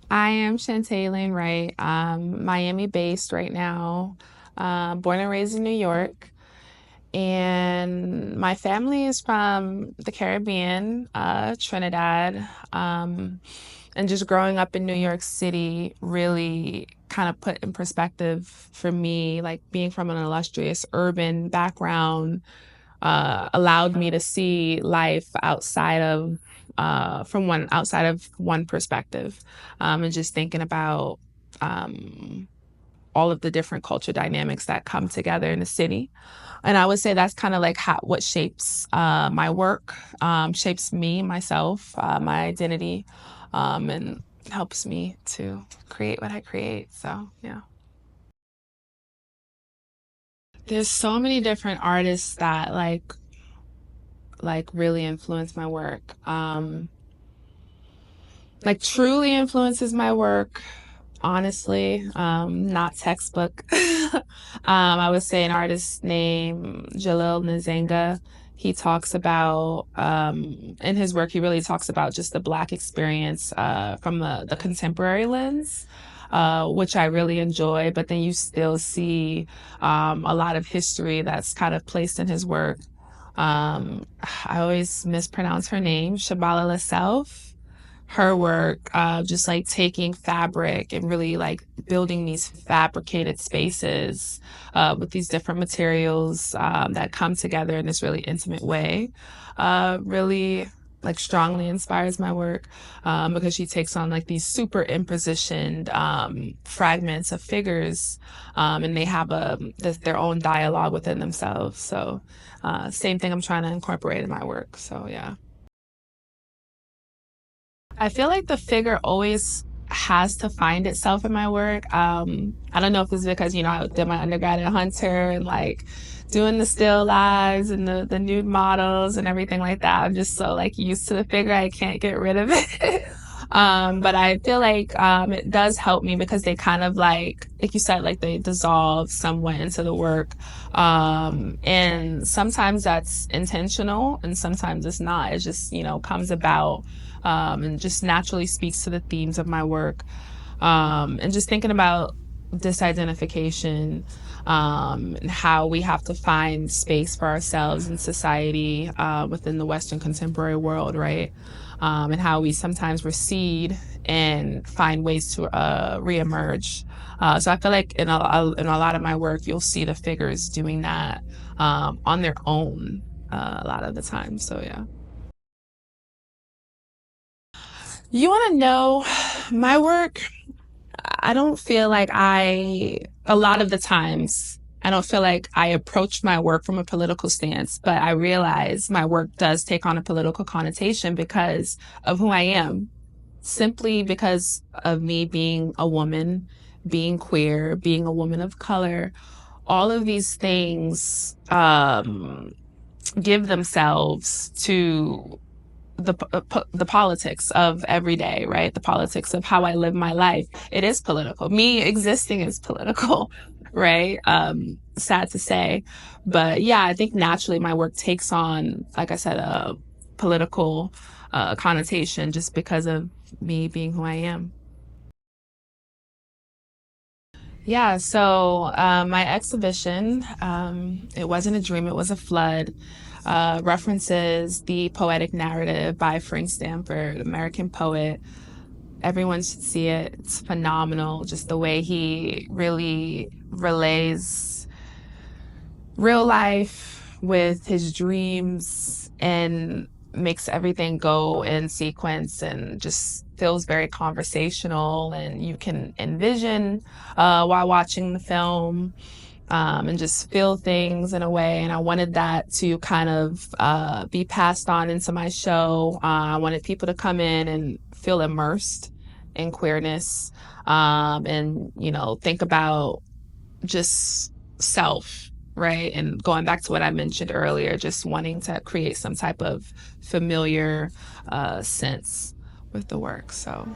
I am Chantae Elaine Wright. Miami based right now, born and raised in New York. And my family is from the Caribbean, Trinidad. And just growing up in New York City really kind of put in perspective for me, like being from an illustrious urban background, allowed me to see life outside of outside of one perspective, and just thinking about all of the different culture dynamics that come together in the city. And I would say that's kind of like what shapes my work, shapes me, myself, my identity, and helps me to create what I create. So, yeah. There's so many different artists that really influence my work. Like truly influences my work, honestly, not textbook. I would say an artist named Jalil Nzinga. He talks about in his work, he really talks about just the Black experience from the contemporary lens, which I really enjoy. But then you still see a lot of history that's kind of placed in his work. I always mispronounce her name, Shabala Lasself. Her work, just like taking fabric and really like building these fabricated spaces with these different materials that come together in this really intimate way, really like strongly inspires my work because she takes on like these super impositioned fragments of figures, and they have their own dialogue within themselves. So same thing I'm trying to incorporate in my work. So yeah. I feel like the figure always has to find itself in my work. I don't know if it's because, I did my undergrad at Hunter and like doing the still lives and the nude models and everything like that. I'm just so like used to the figure, I can't get rid of it. But I feel like it does help me because they kind of like you said, like they dissolve somewhat into the work. And sometimes that's intentional and sometimes it's not. It just, comes about and just naturally speaks to the themes of my work. And just thinking about disidentification and how we have to find space for ourselves in society within the Western contemporary world, right? And how we sometimes recede and find ways to reemerge. So I feel like in a lot of my work, you'll see the figures doing that on their own a lot of the time. So yeah. You want to know my work? I don't feel like a lot of the times, I don't feel like I approach my work from a political stance, but I realize my work does take on a political connotation because of who I am, simply because of me being a woman, being queer, being a woman of color. All of these things give themselves to the politics of every day, right? The politics of how I live my life. It is political. Me existing is political, right? Sad to say, but yeah, I think naturally my work takes on, like I said, a political connotation just because of me being who I am. Yeah, so my exhibition, it wasn't a dream, it was a flood, references the poetic narrative by Frank Stanford, American poet. Everyone should see it. It's phenomenal, just the way he really relays real life with his dreams and makes everything go in sequence and just feels very conversational and you can envision while watching the film and just feel things in a way. And I wanted that to kind of be passed on into my show. I wanted people to come in and feel immersed in queerness, and think about just self, right? And going back to what I mentioned earlier, just wanting to create some type of familiar sense with the work. So.